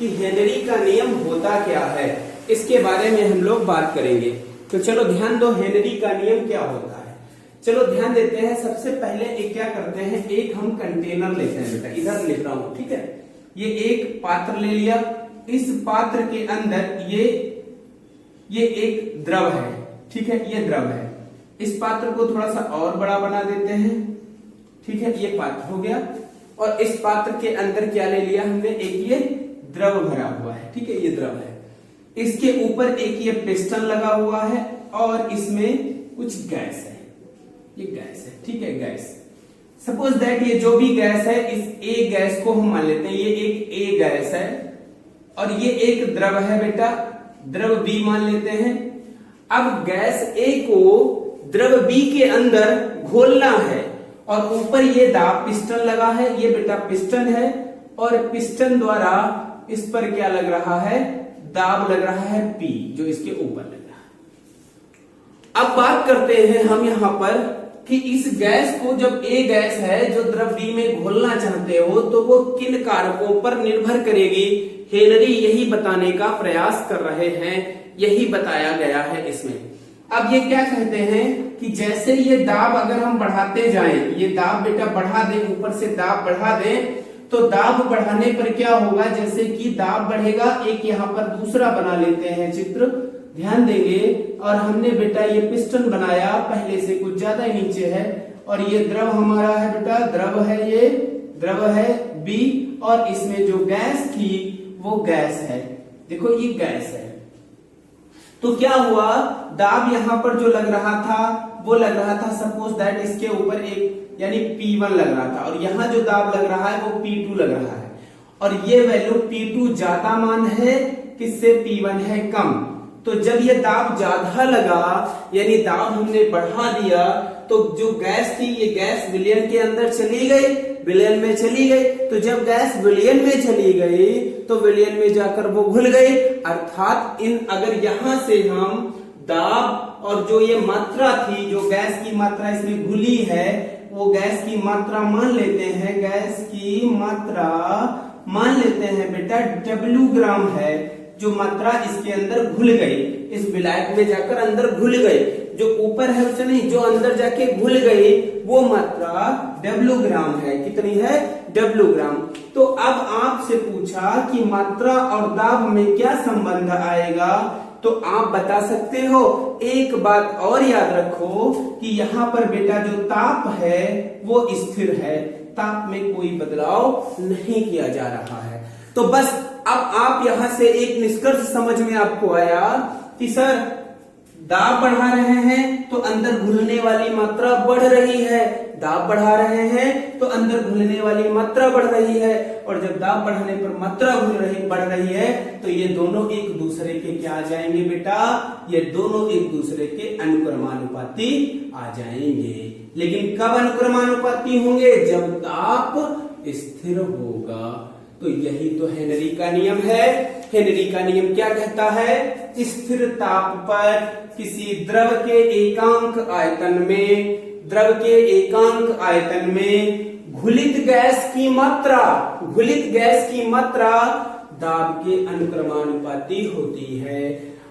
कि हेनरी का नियम होता क्या है, इसके बारे में हम लोग बात करेंगे। तो चलो ध्यान दो, हेनरी का नियम क्या होता है। चलो ध्यान देते हैं। सबसे पहले एक क्या करते हैं, एक हम कंटेनर लेते हैं। बेटा इधर लिख रहा हूं, ठीक है। ये एक पात्र ले लिया, इस पात्र के अंदर ये एक द्रव है, ठीक है, ये द्रव है। इस पात्र को थोड़ा सा और बड़ा बना देते हैं, ठीक है, ये पात्र हो गया। और इस पात्र के अंदर क्या ले लिया हमने, एक ये द्रव भरा हुआ है, ठीक है, ये द्रव है। इसके ऊपर एक ये पिस्टन लगा हुआ है और इसमें कुछ गैस है, ये गैस है, ठीक है, गैस। सपोज दैट ये जो भी गैस है, इस ए गैस को हम मान लेते हैं, ये एक ए गैस है और ये एक द्रव है बेटा, द्रव बी मान लेते हैं। अब गैस ए को द्रव बी के अंदर घोलना है और ऊपर ये दाब पिस्टन लगा है, ये बेटा पिस्टन है और पिस्टन द्वारा इस पर क्या लग रहा है, दाब लग रहा है पी, जो इसके ऊपर लग रहा है। अब बात करते हैं हम यहां पर कि इस गैस को, जब ए गैस है जो द्रव बी में घोलना चाहते हो, तो वो किन कारकों पर निर्भर करेगी। हेनरी यही बताने का प्रयास कर रहे हैं, यही बताया गया है इसमें। अब ये क्या कहते हैं कि जैसे ये दाब अगर हम बढ़ाते जाएं, ये दाब बेटा बढ़ा दें, ऊपर से दाब बढ़ा दें, तो दाब बढ़ाने पर क्या होगा, जैसे कि दाब बढ़ेगा, एक यहाँ पर दूसरा बना लेते हैं चित्र, ध्यान देंगे। और हमने बेटा ये पिस्टन बनाया, पहले से कुछ ज्यादा ही नीचे है और ये द्रव हमारा है बेटा, द्रव है, ये द्रव है बी और इसमें जो गैस थी वो गैस है, देखो ये गैस है। तो क्या हुआ, दाब यहां पर जो लग रहा था वो लग रहा था, सपोज दैट इसके ऊपर एक यानी P1 लग रहा था और यहां जो दाब लग रहा है वो P2 लग रहा है और ये वैल्यू P2 ज्यादा मान है, किससे, P1 है कम। तो जब ये दाब ज्यादा लगा यानी दाब हमने बढ़ा दिया, तो जो गैस थी ये गैस विलयन के अंदर चली गई, विलयन में चली गई। तो जब गैस विलयन में चली गई तो विलयन में जाकर वो घुल गई। अर्थात अगर यहां से हम दाब और जो ये मात्रा थी, जो गैस की मात्रा इसमें घुली है, वो गैस की मात्रा मान लेते हैं, गैस की मात्रा मान लेते हैं बेटा W ग्राम है, जो मात्रा इसके अंदर घुल गई, इस विलायक में जाकर अंदर घुल गई, जो ऊपर है उसे नहीं, जो अंदर जाके घुल गई वो मात्रा W ग्राम है। कितनी है, W ग्राम। तो अब आपसे पूछा कि मात्रा और दाब में क्या संबंध आएगा, तो आप बता सकते हो। एक बात और याद रखो कि यहाँ पर बेटा जो ताप है वो स्थिर है, ताप में कोई बदलाव नहीं किया जा रहा है। तो बस अब आप यहां से एक निष्कर्ष समझ में आपको आया कि सर दाब बढ़ा रहे हैं तो अंदर घुलने वाली मात्रा बढ़ रही है, दाब बढ़ा रहे हैं तो अंदर घुलने वाली मात्रा बढ़ रही है, और जब दाब बढ़ाने पर मात्रा बढ़ रही है तो ये दोनों एक दूसरे के क्या आ जाएंगे बेटा, ये दोनों एक दूसरे के अनुक्रमानुपाती आ जाएंगे। लेकिन कब अनुक्रमानुपाती होंगे, जब ताप स्थिर होगा। तो यही तो हेनरी का नियम है। हेनरी का नियम क्या कहता है, स्थिर ताप पर किसी द्रव के एकांक आयतन में, द्रव के एकांक आयतन में घुलित गैस की मात्रा, घुलित गैस की मात्रा दाब के अनुक्रमानुपाती होती है।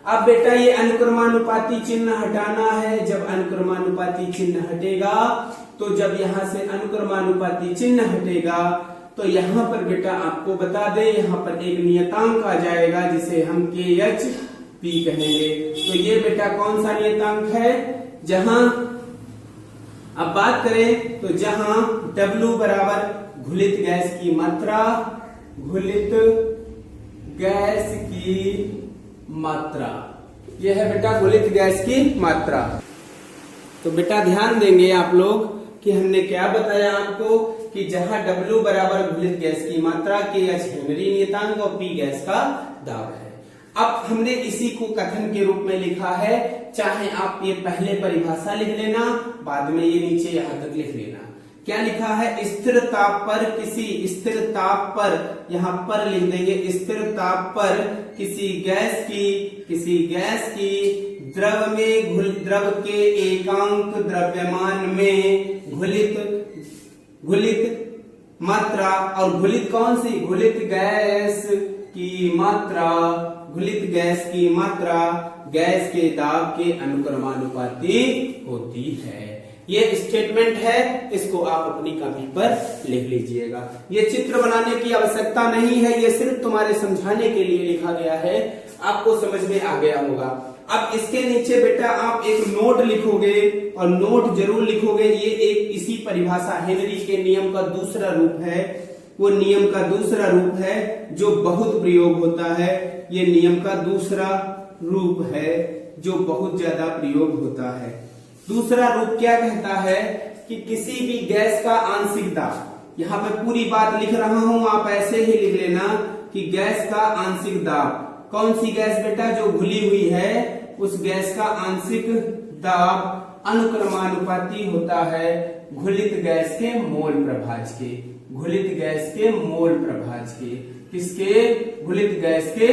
अब बेटा ये अनुक्रमानुपाती चिन्ह हटाना है। जब अनुक्रमानुपाती चिन्ह हटेगा, तो जब यहां से अनुक्रमानुपाती चिन्ह हटेगा तो यहां पर बेटा आपको बता दें, यहां पर एक नियतांक आ जाएगा जिसे हम KHP कहेंगे। तो ये बेटा कौन सा नियतांक है, जहां अब बात करें तो जहां W बराबर घुलित गैस की मात्रा, घुलित गैस की मात्रा, यह है बेटा घुलित गैस की मात्रा। तो बेटा ध्यान देंगे आप लोग कि हमने क्या बताया आपको कि जहां W बराबर घुलित गैस की मात्रा, KH हेनरी नियतांक और P गैस का दाब है। अब हमने इसी को कथन के रूप में लिखा है, चाहे आप ये पहले परिभाषा लिख लेना, बाद में ये नीचे यहां तक लिख लेना। क्या लिखा है, स्थिर ताप पर किसी, स्थिर ताप पर, यहां पर लिख देंगे, स्थिर ताप पर किसी गैस की द्रव में, द्रव के एकांक द्रव्यमान में घुलित मात्रा, और घुलित कौन सी, घुलित गैस की मात्रा, घुलित गैस की मात्रा गैस के दाब के अनुक्रमानुपाती होती है। ये स्टेटमेंट है, इसको आप अपनी कॉपी पर लिख लीजिएगा। ये चित्र बनाने की आवश्यकता नहीं है, ये सिर्फ तुम्हारे समझाने के लिए लिखा गया है, आपको समझ में आ गया होगा। अब इसके नीचे बेटा आप एक नोट लिखोगे और नोट जरूर लिखोगे। ये एक इसी परिभाषा हेनरी के नियम का दूसरा रूप है, वो नियम का दूसरा रूप है जो बहुत प्रयोग होता है। ये नियम का दूसरा रूप है जो बहुत ज्यादा प्रयोग होता है। दूसरा रूप क्या कहता है कि किसी भी गैस का आंशिक दाब, यहाँ पे पूरी बात लिख रहा हूं, आप ऐसे ही लिख लेना कि गैस का आंशिक दाब, कौन सी गैस बेटा, जो घुली हुई है उस गैस का आंशिक दाब अनुक्रमानुपाती होता है घुलित गैस के मोल प्रभाज के, घुलित गैस के मोल प्रभाज के, किसके, घुलित गैस के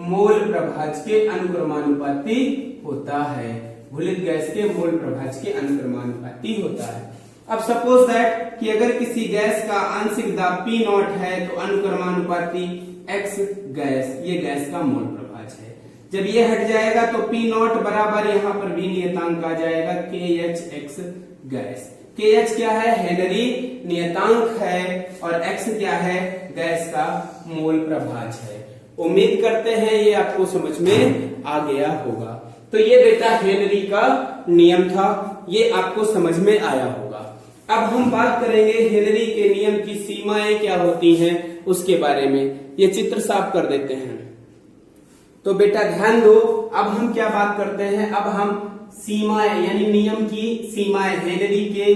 मोल प्रभाज के अनुक्रमानुपाती होता है, घुलित गैस के मोल प्रभाज के अनुक्रमानुपाती होता है। अब सपोज दैट कि अगर किसी गैस का आंशिक दाब P0 है तो अनुक्रमानुपाती X गैस, ये गैस का मोल प्रभाज है। जब ये हट जाएगा तो P0 बराबर यहाँ पर भी नियतांक आ जाएगा KHX गैस। KH क्या है, हेनरी नियतांक है, और X क्या है, गैस का मोल प्रभाज है। उम्मीद करते हैं ये आपको समझ में आ गया होगा। तो ये बेटा हेनरी का नियम था, ये आपको समझ में आया होगा। अब हम बात करेंगे हेनरी के नियम की सीमाएं क्या होती हैं उसके बारे में। ये चित्र साफ कर देते हैं। तो बेटा ध्यान दो, अब हम क्या बात करते हैं, अब हम सीमाएं यानी नियम की सीमाएं, हेनरी के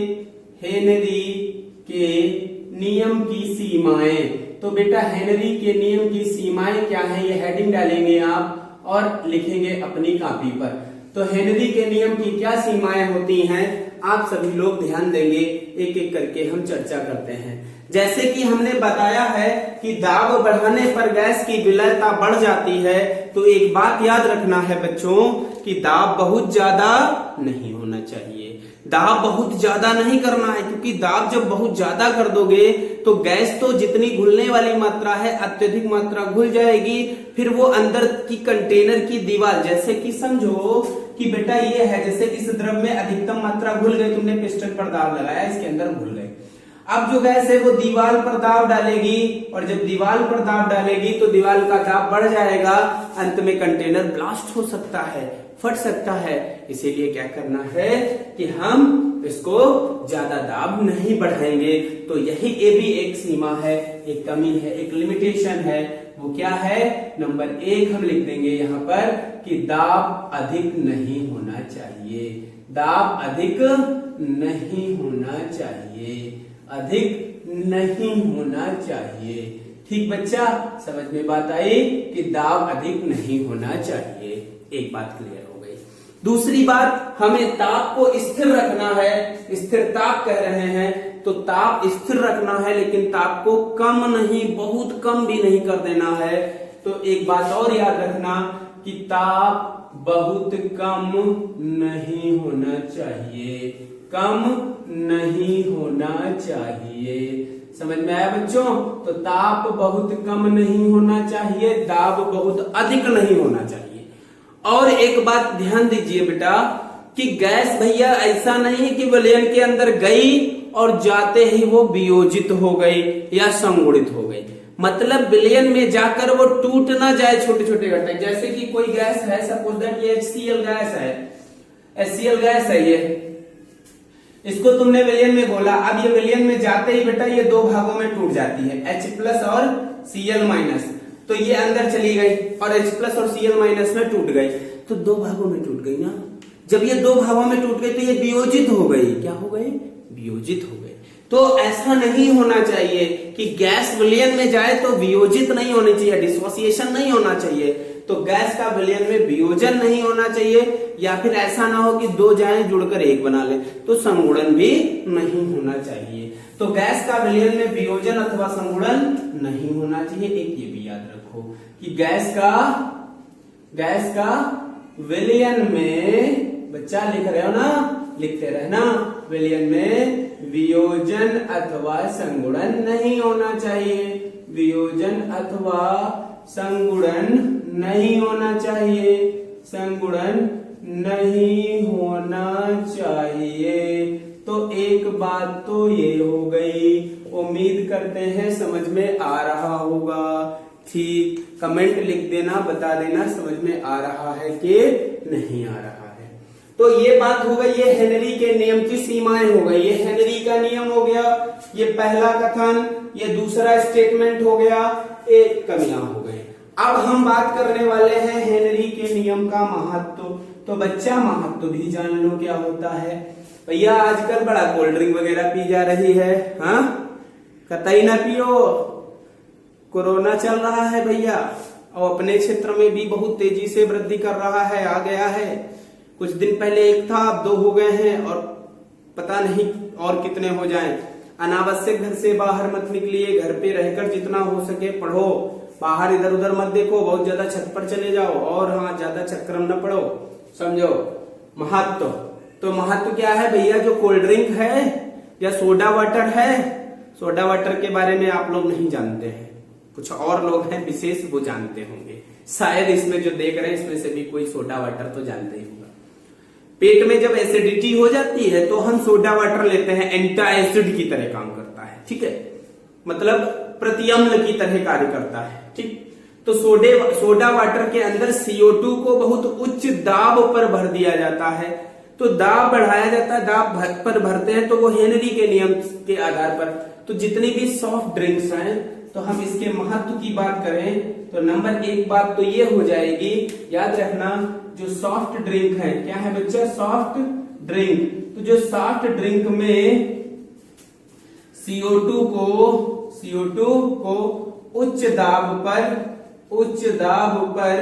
नियम की सीमाएं। तो बेटा हेनरी के नियम की सीमाएं क्या है, ये हेडिंग डालेंगे आप और लिखेंगे अपनी कॉपी पर। तो हेनरी के नियम की क्या सीमाएं होती हैं, आप सभी लोग ध्यान देंगे, एक एक करके हम चर्चा करते हैं। जैसे कि हमने बताया है कि दाब बढ़ाने पर गैस की विलयता बढ़ जाती है, तो एक बात याद रखना है बच्चों कि दाब बहुत ज्यादा नहीं होना चाहिए, दाब बहुत ज्यादा नहीं करना है, क्योंकि दाब जब बहुत ज्यादा कर दोगे तो गैस तो जितनी घुलने वाली मात्रा है अत्यधिक मात्रा घुल जाएगी, फिर वो अंदर की कंटेनर की दीवार, जैसे कि समझो कि बेटा ये है, जैसे इस द्रव में अधिकतम मात्रा घुल गई, तुमने पिस्टन पर दाब लगाया, इसके अंदर घुल गए। अब जो गैस है वो दीवार पर दाब डालेगी, और जब दीवार पर दाब डालेगी तो दीवार का दाब बढ़ जाएगा, अंत में कंटेनर ब्लास्ट हो सकता है, फट सकता है। इसीलिए क्या करना है कि हम इसको ज्यादा दाब नहीं बढ़ाएंगे। तो यही ये भी एक सीमा है, एक कमी है, एक लिमिटेशन है। वो क्या है, नंबर 1 हम लिख देंगे यहाँ पर कि दाब अधिक नहीं होना चाहिए, दाब अधिक नहीं होना चाहिए, अधिक नहीं होना चाहिए। ठीक बच्चा, समझ में बात आई कि दाब अधिक नहीं होना चाहिए। एक बात क्लियर हो गई। दूसरी बात, हमें ताप को स्थिर रखना है, स्थिर ताप कह रहे हैं, तो ताप स्थिर रखना है, लेकिन ताप को कम नहीं, बहुत कम भी नहीं कर देना है। तो एक बात और याद रखना कि ताप बहुत कम नहीं होना चाहिए, कम नहीं होना चाहिए। समझ में आया बच्चों? तो ताप बहुत कम नहीं होना चाहिए, दाब बहुत अधिक नहीं होना चाहिए। और एक बात ध्यान दीजिए बेटा कि गैस भैया ऐसा नहीं कि विलयन के अंदर गई और जाते ही वो वियोजित हो गई या संगुणित हो गई, मतलब विलयन में जाकर वो टूट ना जाए छोटे छोटे घटक। जैसे कि कोई गैस है, सपोज दैट ये HCl गैस है, HCl गैस है ये, इसको तुमने विलयन में घोला, अब ये विलयन में जाते ही बेटा ये 2 भागों में टूट जाती है, H+ और Cl-, तो ये अंदर चली गई और H+ और Cl- में टूट गई, तो 2 भागों में टूट गई ना। जब ये 2 भागों में टूट गई तो ये वियोजित हो गई, क्या हो गई, वियोजित हो गई। तो ऐसा नहीं होना चाहिए कि गैस विलयन में जाए तो वियोजित नहीं होनी चाहिए, डिसोसिएशन नहीं होना चाहिए। तो गैस का विलयन में वियोजन नहीं होना चाहिए, या फिर ऐसा ना हो कि 2 जाएं जुड़कर 1 बना ले, तो संगुणन भी नहीं होना चाहिए। तो गैस का विलयन में वियोजन अथवा संगुणन नहीं होना चाहिए। एक ये भी याद रखो कि गैस का विलयन में, बच्चा लिख रहे हो ना, लिखते रहना, विलयन में वियोजन अथवा संगुणन नहीं होना चाहिए, वियोजन अथवा संगुणन नहीं होना चाहिए, संगुणन नहीं होना चाहिए। तो एक बात तो ये हो गई, उम्मीद करते हैं समझ में आ रहा होगा। ठीक, कमेंट लिख देना, बता देना समझ में आ रहा है कि नहीं आ रहा है। तो ये बात हो गई, ये हेनरी के नियम की सीमाएं हो गई। ये हेनरी का नियम हो गया, ये पहला कथन, ये दूसरा स्टेटमेंट हो गया, एक कमियां हो गई। अब हम बात करने वाले हैं हेनरी के नियम का महत्व। तो बच्चा महत्व भी जान लो क्या होता है। भैया आजकल बड़ा कोल्ड ड्रिंक वगैरह पी जा रही है, हाँ कतई ना पियो, कोरोना चल रहा है भैया, और अपने क्षेत्र में भी बहुत तेजी से वृद्धि कर रहा है, आ गया है। कुछ दिन पहले एक था, अब 2 हो गए हैं, और पता नहीं और कितने हो जाएं। अनावश्यक घर से बाहर मत निकलिए, घर पे रहकर जितना हो सके पढ़ो, बाहर इधर उधर मत देखो, बहुत ज्यादा छत पर चले जाओ, और हाँ ज्यादा चक्कर न पड़ो, समझो। महत्व, तो महत्व क्या है भैया, जो कोल्ड ड्रिंक है या सोडा वाटर है, सोडा वाटर के बारे में आप लोग नहीं जानते हैं, कुछ और लोग हैं विशेष वो जानते होंगे, शायद इसमें जो देख रहे हैं इसमें से भी कोई सोडा वाटर तो जानते ही होगा। पेट में जब एसिडिटी हो जाती है तो हम सोडा वाटर लेते हैं, एंटी एसिड की तरह काम करता है, ठीक है, मतलब प्रतिअम्ल की तरह कार्य करता है, ठीक। तो सोडा वाटर के अंदर CO2 को बहुत उच्च दाब पर भर दिया जाता है, तो दाब बढ़ाया जाता है, दाब पर भरते हैं, तो वो हेनरी के नियम के आधार पर। तो जितनी भी सॉफ्ट ड्रिंक्स हैं, तो हम इसके महत्व की बात करें तो नंबर 1 बात तो ये हो जाएगी, याद रखना, जो सॉफ्ट ड्रिंक है, क्या है बच्चा, सॉफ्ट ड्रिंक। तो जो सॉफ्ट ड्रिंक में CO2 को उच्च दाब पर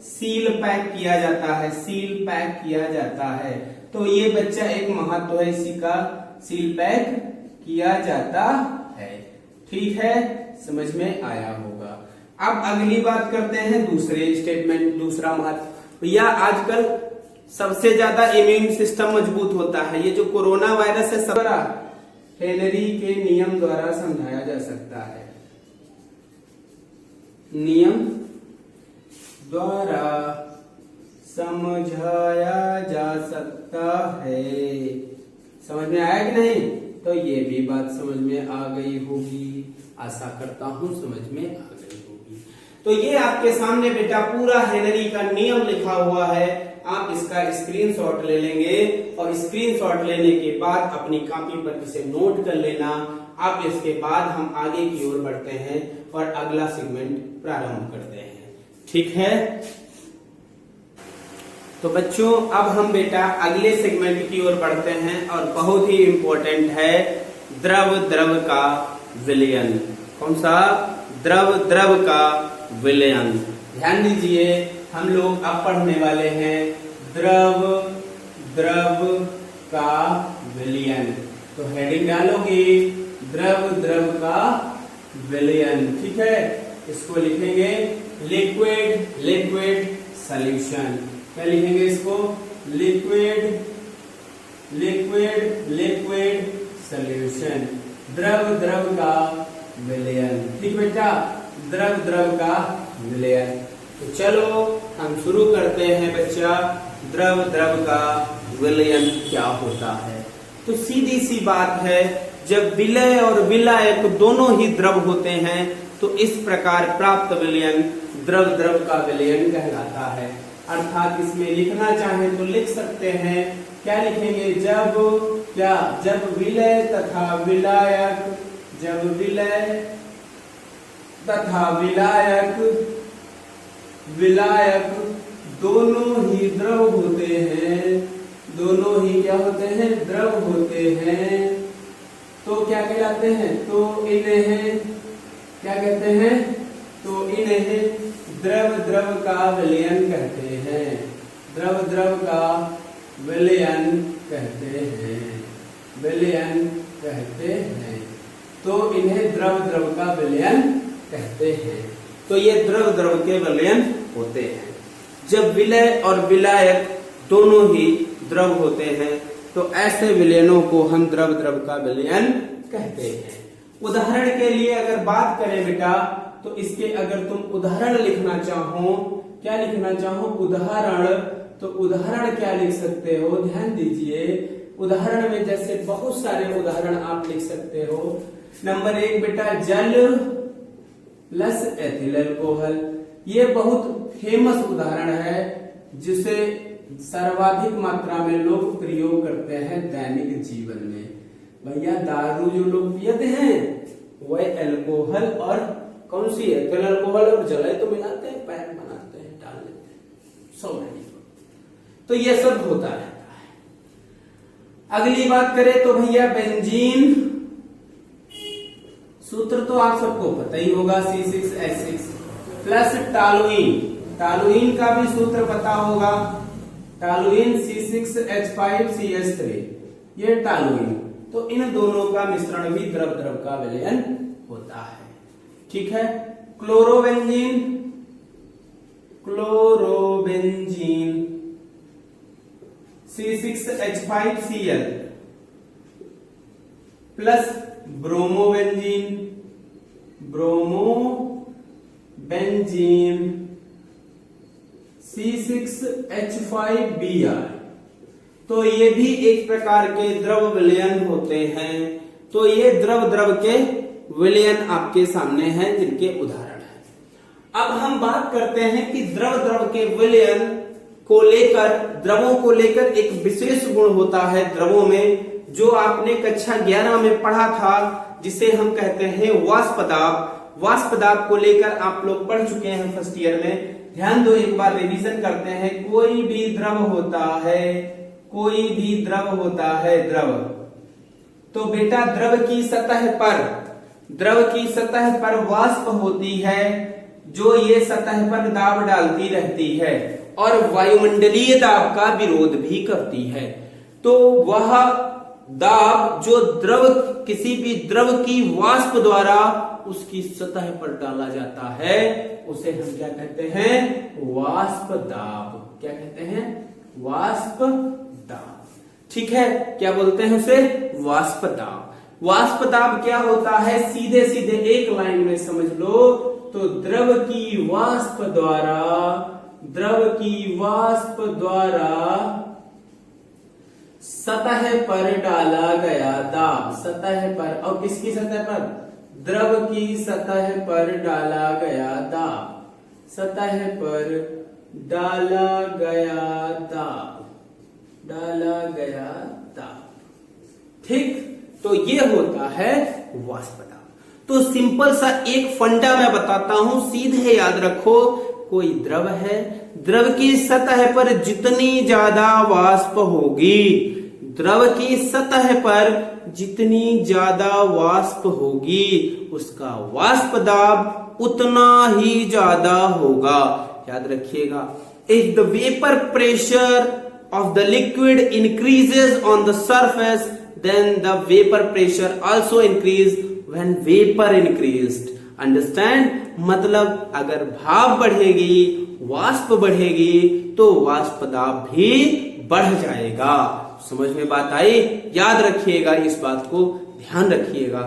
सील पैक किया जाता है, सील पैक किया जाता है। तो ये बच्चा एक महत्व है इसी का, सील पैक किया जाता है, ठीक है, समझ में आया होगा। अब अगली बात करते हैं दूसरे स्टेटमेंट, दूसरा महत्व। भैया आजकल सबसे ज्यादा इम्यून सिस्टम मजबूत होता है, ये जो कोरोना वायरस है सब हेनरी के नियम द्वारा समझाया जा सकता है, नियम द्वारा समझाया जा सकता है। समझ में आया कि नहीं? तो ये भी बात समझ में आ गई होगी, आशा करता हूं समझ में आ गई होगी। तो ये आपके सामने बेटा पूरा हेनरी का नियम लिखा हुआ है, आप इसका स्क्रीनशॉट ले लेंगे और स्क्रीनशॉट लेने के बाद अपनी कॉपी पर इसे नोट कर लेना। अब इसके बाद हम आगे की ओर बढ़ते हैं और अगला सेगमेंट प्रारंभ करते हैं, ठीक है। तो बच्चों अब हम बेटा अगले सेगमेंट की ओर बढ़ते हैं और बहुत ही इंपॉर्टेंट है द्रव का विलयन। कौन सा? द्रव का विलयन। ध्यान दीजिए, हम लोग अब पढ़ने वाले हैं द्रव का विलयन। तो हेडिंग डालोगे द्रव का विलयन, ठीक है। इसको लिखेंगे लिक्विड सॉल्यूशन। क्या लिखेंगे इसको? लिक्विड सॉल्यूशन, द्रव का विलयन, ठीक बेटा, द्रव का विलयन। तो चलो हम शुरू करते हैं बच्चा, द्रव का विलयन क्या होता है। तो सीधी सी बात है, जब विलय और विलायक दोनों ही द्रव होते हैं तो इस प्रकार प्राप्त विलयन द्रव का विलयन कहलाता है। अर्थात इसमें लिखना चाहें तो लिख सकते हैं, क्या लिखेंगे? जब विलय तथा विलायक, जब विलय तथा विलायक दोनों ही द्रव होते हैं, दोनों ही क्या होते हैं? द्रव होते हैं, तो क्या कहलाते हैं? तो इन्हें क्या कहते हैं? तो इन्हें द्रव का विलयन कहते हैं, द्रव का विलयन कहते हैं, विलयन कहते हैं। तो इन्हें द्रव का विलयन कहते हैं। तो ये द्रव के विलयन होते हैं। जब विलय और विलायक दोनों ही द्रव होते हैं तो ऐसे विलयनों को हम द्रव का विलयन कहते हैं। उदाहरण के लिए अगर बात करें बेटा, तो इसके अगर तुम उदाहरण लिखना चाहो, क्या लिखना चाहो, उदाहरण, तो उदाहरण क्या लिख सकते हो, ध्यान दीजिए। उदाहरण में जैसे बहुत सारे उदाहरण आप लिख सकते हो। नंबर 1 बेटा, जल प्लस एथिल अल्कोहल। ये बहुत फेमस उदाहरण है जिसे सर्वाधिक मात्रा में लोग प्रयोग करते हैं दैनिक जीवन में। भैया दारू जो लोग पीते हैं वह अल्कोहल और कौन सी है, एथिल अल्कोहल और जल तो मिलाते हैं, पैक बनाते हैं, डाल लेते हैं, सब रेडी। तो ये सब होता रहता है। अगली बात करें तो भैया बेंजीन, सूत्र तो आप सबको पता ही होगा, C6H6 प्लस टालुइन। टालुइन का भी सूत्र पता होगा, टालुइन C6H5CH3, ये टालुइन। तो इन दोनों का मिश्रण भी द्रव द्रव का विलयन होता है। ठीक है। Chlorobenzene, chlorobenzene C6H5Cl plus bromobenzene, bromobenzene C6H5Br। तो ये भी एक प्रकार के द्रव विलयन होते हैं। तो ये द्रव द्रव के विलयन आपके सामने हैं जिनके उदाहरण हैं। अब हम बात करते हैं कि द्रव द्रव के विलयन को लेकर, द्रवों को लेकर एक विशेष गुण होता है द्रवों में, जो आपने कक्षा 11 में पढ़ा था, जिसे हम कहते हैं वाष्प दाब। वाष्प दाब को लेकर आप लोग पढ़ चुके हैं फर्स्ट ईयर में। ध्यान दो, एक बार रिवीजन करते हैं। कोई भी द्रव होता है, कोई भी द्रव होता है, द्रव, तो बेटा द्रव की सतह पर, द्रव की सतह पर वाष्प होती है जो ये सतह पर दाब डालती रहती है और वायुमंडलीय दाब का विरोध भी करती है। तो वह दाब जो द्रव, किसी भी द्रव की वाष्प द्वारा उसकी सतह पर डाला जाता है, उसे हम क्या कहते हैं, वाष्प दाब। क्या कहते हैं, वाष्प दाब। ठीक है, क्या बोलते हैं उसे, वाष्प दाब। वाष्प दाब क्या होता है, सीधे सीधे एक लाइन में समझ लो, तो द्रव की वाष्प द्वारा, द्रव की वाष्प द्वारा सतह पर डाला गया दाब, सतह पर, और किसकी सतह पर, द्रव की सतह पर डाला गया दाब, सतह पर डाला गया दाब, डाला गया दाब। ठीक, तो ये होता है वाष्प दाब। तो सिंपल सा एक फंडा मैं बताता हूं, सीधे याद रखो। कोई द्रव है, द्रव की सतह पर जितनी ज्यादा वाष्प होगी, द्रव की सतह पर जितनी ज्यादा वाष्प होगी, उसका वाष्प दाब उतना ही ज्यादा होगा। याद रखिएगा, if the vapour pressure of the liquid increases on the surface, then the vapor pressure also increase when vapor increased. Understand? मतलब अगर भाप बढ़ेगी, वाष्प बढ़ेगी, तो वाष्प दाब भी बढ़ जाएगा। समझ में बात आई? याद रखिएगा, इस बात को ध्यान रखिएगा।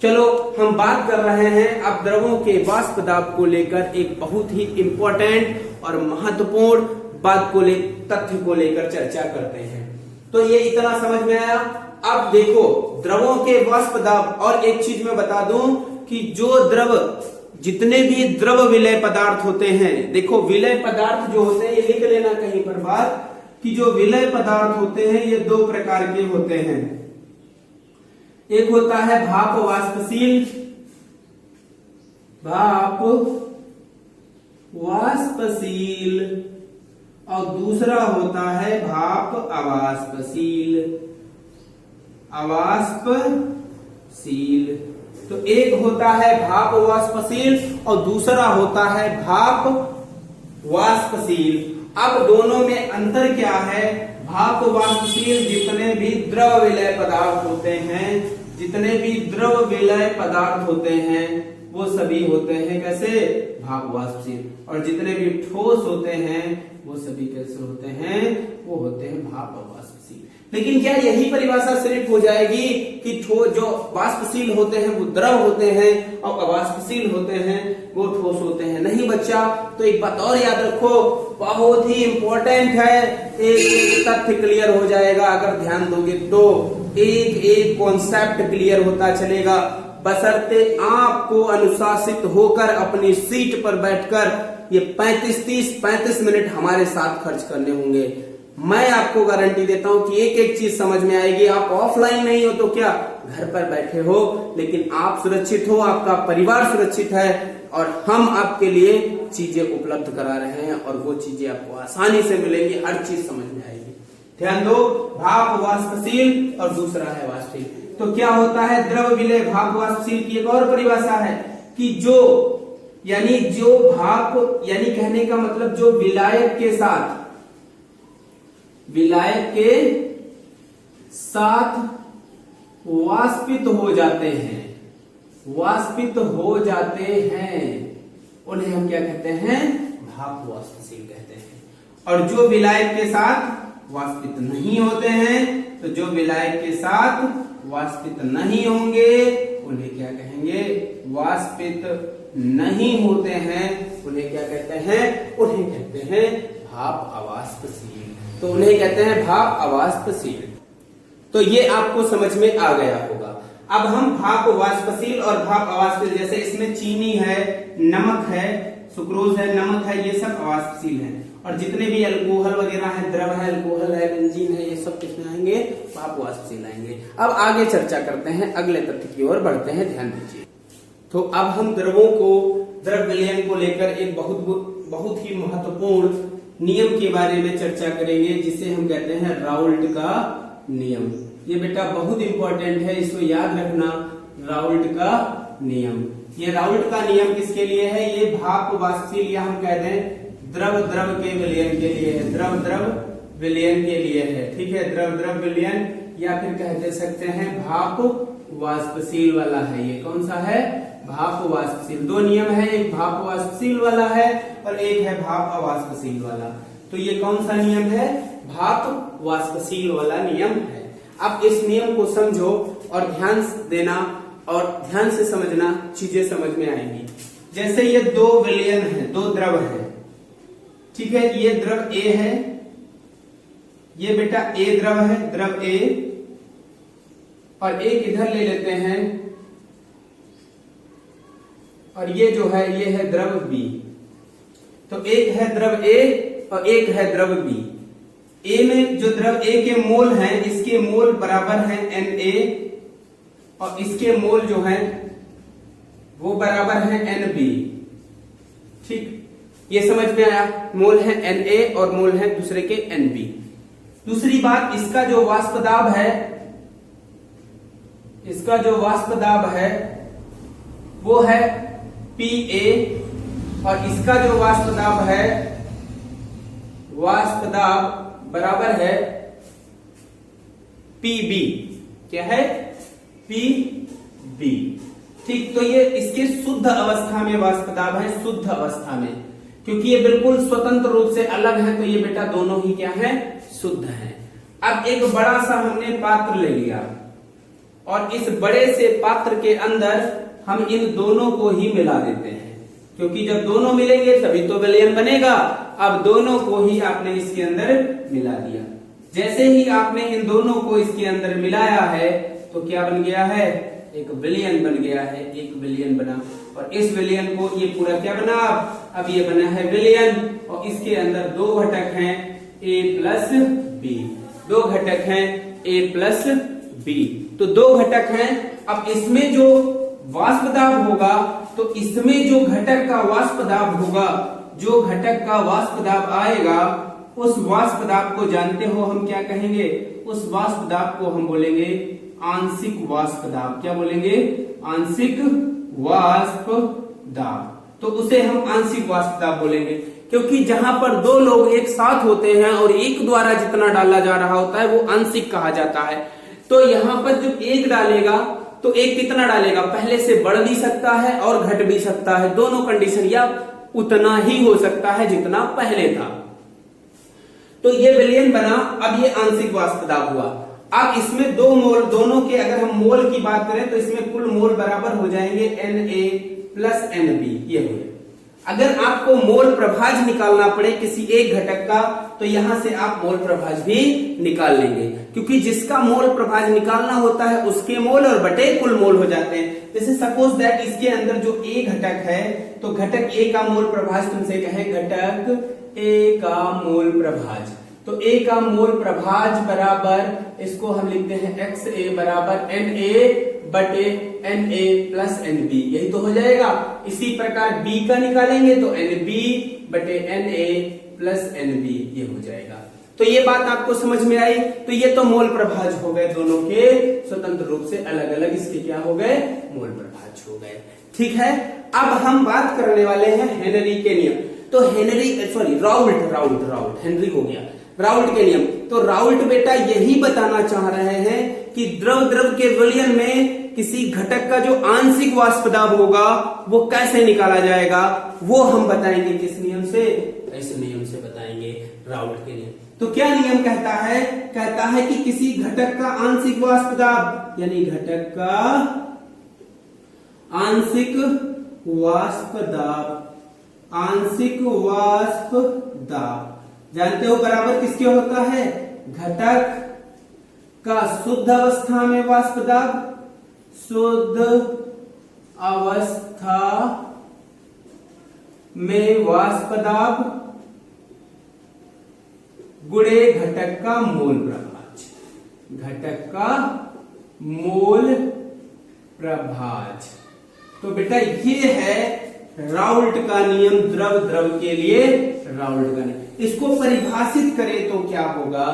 चलो हम बात कर रहे हैं अब द्रवों के वाष्प दाब को लेकर एक बहुत ही इंपॉर्टेंट और महत्वपूर्ण बात को तथ्य को लेकर चर्चा करते हैं। तो ये इतना समझ में आया। अब देखो द्रवों के वाष्प दाब, और एक चीज मैं बता दूं कि जो द्रव, जितने भी द्रव विलय पदार्थ होते हैं, देखो विलय पदार्थ जो होते हैं, ये लिख लेना कहीं पर बात, कि जो विलय पदार्थ होते हैं ये दो प्रकार के होते हैं। एक होता है भाप वाष्पशील, भाप वाष्पशील, और दूसरा होता है भाप अवाष्पशील, अवाष्पशील। तो एक होता है भाप वाष्पशील और दूसरा होता है भाप वाष्पशील। अब दोनों में अंतर क्या है? भाप वाष्पशील जितने भी द्रव विलय पदार्थ होते हैं, जितने भी द्रव विलय पदार्थ होते हैं, वो सभी होते हैं कैसे? भाप वाष्पशील। और जितने भी ठोस होते हैं वो सभी कैसे होते हैं? वो होते हैं भाप वाष्पशील। लेकिन क्या यही परिभाषा सिर्फ हो जाएगी कि जो वाष्पशील होते हैं वो द्रव होते हैं और अवाष्पशील होते हैं वो ठोस होते हैं? नहीं बच्चा। तो एक बात और याद रखो, बहुत ही इंपॉर्टेंट है, एक तथ्य क्लियर हो जाएगा अगर ध्यान दोगे तो। एक एक कॉन्सेप्ट क्लियर होता चलेगा, बशर्ते आपको अनुशासित होकर अपनी सीट पर बैठकर ये 35 मिनट हमारे साथ खर्च करने होंगे। मैं आपको गारंटी देता हूं कि एक एक चीज समझ में आएगी। आप ऑफलाइन नहीं हो तो क्या, घर पर बैठे हो, लेकिन आप सुरक्षित हो, आपका परिवार सुरक्षित है और हम आपके लिए चीजें उपलब्ध करा रहे हैं और वो चीजें आपको आसानी से मिलेंगी, हर चीज समझ में आएगी। ध्यान दो, भाप वाष्पशील और दूसरा है वाष्पशील। तो क्या होता है द्रव विलय भाप वाष्पशील की एक और परिभाषा है कि जो भाप, यानी कहने का मतलब जो विलायक के साथ वाष्पित हो जाते हैं, उन्हें हम क्या कहते हैं? भाप वाष्पशील कहते हैं। और जो विलायक के साथ वाष्पित नहीं होते हैं, तो जो विलायक के साथ वाष्पित नहीं होंगे उन्हें क्या कहेंगे? वाष्पित नहीं होते हैं, उन्हें क्या कहते हैं? उन्हें कहते हैं भाप अवाष्पशील। तो उन्हें कहते हैं भाप अवाष्पशील। तो ये आपको समझ में आ गया होगा। अब हम भाप वाष्पशील और भाप अवाष्पशील, जैसे इसमें चीनी है, नमक है, सुक्रोज है, नमक है, ये सब अवाष्पशील हैं। और जितने भी अल्कोहल वगैरह है, द्रव है, अल्कोहल है, बेंजीन है, ये सब किसमें आएंगे? भाप वाष्पशील आएंगे। अब आगे चर्चा करते हैं, अगले तथ्य की ओर बढ़ते हैं, ध्यान दीजिए। तो अब हम द्रव विलयन को लेकर एक बहुत ही महत्वपूर्ण नियम के बारे में चर्चा करेंगे, जिसे हम कहते हैं राउल्ट का नियम। ये बेटा बहुत इंपॉर्टेंट है, इसको याद रखना, राउल्ट का नियम। ये राउल्ट का नियम किसके लिए है? ये भाप वाष्पशील या हम कहते हैं द्रव के विलयन के लिए है, द्रव विलयन के लिए है, ठीक है, द्रव विलयन, या फिर कह सकते हैं भाप वाष्पशील वाला है। ये कौन सा है? भाप वाष्पशील। दो नियम है, एक भाप वाष्पशील वाला है और एक है भाप अवाष्पशील वाला। तो ये कौन सा नियम है? भाप वाष्पशील वाला नियम है। अब इस नियम को समझो और ध्यान देना और ध्यान से समझना, चीजें समझ में आएंगी। जैसे ये दो विलयन है, दो द्रव है, ठीक है, ये द्रव ए है, ये बेटा ए द्रव है, द्रव ए, और एक इधर ले लेते हैं, और ये जो है ये है द्रव बी। तो एक है द्रव ए और एक है द्रव बी। ए में जो द्रव ए के मोल हैं, इसके मोल बराबर हैं Na और इसके मोल जो हैं वो बराबर हैं Nb। ठीक, ये समझ में आया? मोल है Na और मोल है दूसरे के Nb। दूसरी बात, इसका जो वाष्प दाब है वो है Pa और इसका जो वाष्प दाब बराबर है Pb। क्या है? Pb। ठीक, तो ये इसके शुद्ध अवस्था में वाष्प दाब है, शुद्ध अवस्था में, क्योंकि ये बिल्कुल स्वतंत्र रूप से अलग है, तो ये बेटा दोनों ही क्या है? शुद्ध है। अब एक बड़ा सा हमने पात्र ले लिया और इस बड़े से पात्र के अंदर हम इन दोनों को ही मिला देते हैं, क्योंकि जब दोनों मिलेंगे तभी तो विलयन बनेगा। अब दोनों को ही आपने इसके अंदर मिला दिया। जैसे ही आपने इन दोनों को इसके अंदर मिलाया है तो क्या बन गया है? एक विलयन बन गया है, एक विलयन बना। और इस विलयन को ये पूरा क्या बना? अब ये बना है विलयन और इसके अंदर दो घटक हैं A प्लस बी, दो घटक हैं A प्लस बी, तो दो घटक हैं। अब इसमें जो वाष्प दाब होगा तो इसमें जो घटक का वाष्प दाब होगा, जो घटक का वाष्प दाब आएगा, उस वाष्प दाब को जानते हो हम क्या कहेंगे? उस वाष्प दाब को हम बोलेंगे आंशिक वाष्प दाब। क्या बोलेंगे? आंशिक वाष्प दाब। तो उसे हम आंशिक वाष्प दाब बोलेंगे, क्योंकि जहां पर दो लोग एक साथ होते हैं और एक द्वारा जितना डाला जा रहा होता है वो आंशिक कहा जाता है। तो यहाँ पर जब एक डालेगा तो एक कितना डालेगा? पहले से बढ़ भी सकता है और घट भी सकता है, दोनों कंडीशन, या उतना ही हो सकता है जितना पहले था। तो ये विलयन बना, अब ये आंशिक वाष्प दाब हुआ। अब इसमें दो मोल, दोनों के अगर हम मोल की बात करें तो इसमें कुल मोल बराबर हो जाएंगे Na प्लस Nb, ये हुए। अगर आपको मोल प्रभाज निकालना पड़े किसी एक घटक का तो यहां से आप मोल प्रभाज भी निकाल लेंगे, क्योंकि जिसका मोल प्रभाज निकालना होता है उसके मोल और बटे कुल मोल हो जाते हैं। जैसे सपोज दैट इसके अंदर जो ए घटक है तो घटक ए का मोल प्रभाज तुमसे कहे घटक ए का मोल प्रभाज, तो ए का मोल प्रभाज बराबर इसको हम लिखते हैं XA बराबर Na बटे Na प्लस Nb, यही तो हो जाएगा। इसी प्रकार B का निकालेंगे तो Nb बटे Na प्लस Nb, ये हो जाएगा। तो ये बात आपको समझ में आई। तो ये तो मोल प्रभाज हो गए, दोनों के स्वतंत्र रूप से अलग अलग इसके क्या हो गए, मोल प्रभाज हो गए। ठीक है, अब हम बात करने वाले हैं हेनरी के नियम। तो राउल्ट हेनरी हो गया, राउल्ट के नियम। तो राउल्ट बेटा यही बताना चाह रहे हैं कि द्रव के विलयन में किसी घटक का जो आंशिक वाष्प दाब होगा वो कैसे निकाला जाएगा, वो हम बताएंगे किस नियम से, इस नियम से बताएंगे, राउल्ट के नियम। तो क्या नियम कहता है, कहता है कि किसी घटक का आंशिक वाष्प दाब, यानी घटक का आंशिक वाष्प दाब, आंशिक वाष्प दाब जानते हो बराबर किसके होता है, घटक का शुद्ध अवस्था में वाष्प दाब, शुद्ध अवस्था में वाष्प दाब गुणे घटक का मोल प्रभाज, घटक का मोल प्रभाज। तो बेटा ये है राउल्ट का नियम, द्रव के लिए राउल्ट का नियम। इसको परिभाषित करें तो क्या होगा,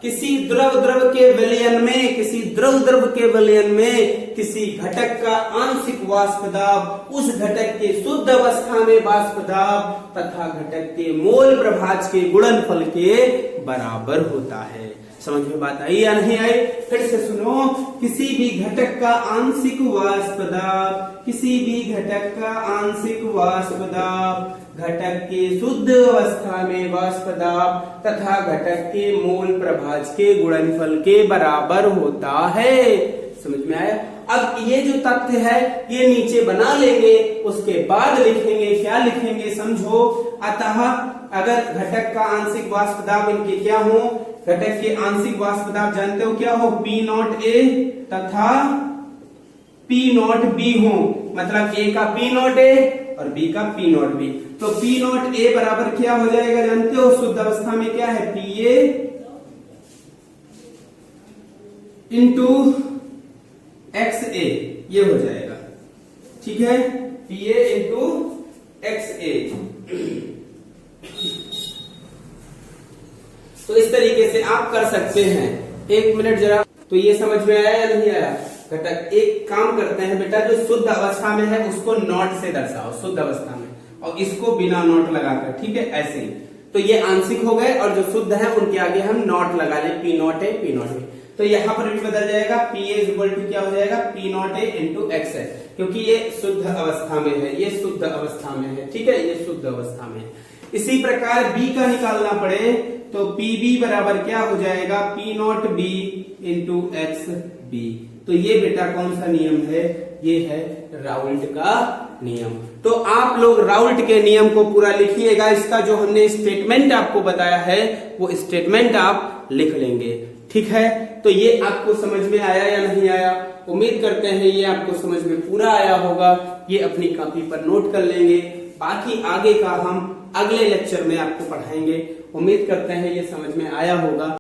किसी द्रव के विलयन में, किसी द्रव के विलयन में किसी घटक का आंशिक वाष्प दाब उस घटक के शुद्ध अवस्था में वाष्प दाब तथा घटक के मोल प्रभाज के गुणनफल के बराबर होता है। समझ में बात आई या नहीं आई? फिर से सुनो, किसी भी घटक का आंशिक वाष्प दाब, किसी भी घटक का आंशिक वाष्प दाब घटक के शुद्ध अवस्था में वाष्प दाब तथा घटक के मोल प्रभाज के गुणनफल के बराबर होता है। समझ में आया? अब ये जो तथ्य है ये नीचे बना लेंगे, उसके बाद लिखेंगे, क्या लिखेंगे समझो। अतः अगर घटक का आंशिक वाष्प दाब इनके क्या हो, घटक के आंशिक वाष्प दाब जानते हो क्या हो, P0A तथा P0B हो, मतलब A का P0A और B का P0B। तो P0A बराबर क्या हो जाएगा जानते हो, शुद्ध अवस्था में क्या है, Pa इंटू XA, ये हो जाएगा। ठीक है, Pa इंटू XA। तो इस तरीके से आप कर सकते हैं। एक मिनट जरा, तो ये समझ में आया या नहीं आया? घटक एक काम करते हैं बेटा, जो शुद्ध अवस्था में है उसको नॉट से दर्शाओ, शुद्ध अवस्था में, और इसको बिना नॉट लगाकर, ठीक है, ऐसे ही। तो ये आंशिक हो गए और जो शुद्ध है उनके आगे हम नॉट लगा लें, P0A P0B। तो यहां पर भी बदल जाएगा, Pa इक्वल टू क्या हो जाएगा, P0A इंटू X है, क्योंकि ये शुद्ध अवस्था में है, ये शुद्ध अवस्था में है, ठीक है, ये शुद्ध अवस्था में है। इसी प्रकार B का निकालना पड़े तो Pb बराबर क्या हो जाएगा, P0B इंटू XB। तो ये बेटा कौन सा नियम है, ये है राउल्ट का नियम। तो आप लोग राउल्ट के नियम को पूरा लिखिएगा, इसका जो हमने स्टेटमेंट आपको बताया है वो स्टेटमेंट आप लिख लेंगे। ठीक है, तो ये आपको समझ में आया या नहीं आया? उम्मीद करते हैं ये आपको समझ में पूरा आया होगा। ये अपनी कॉपी पर नोट कर लेंगे, बाकी आगे का हम अगले लेक्चर में आपको पढ़ाएंगे। उम्मीद करते हैं ये समझ में आया होगा।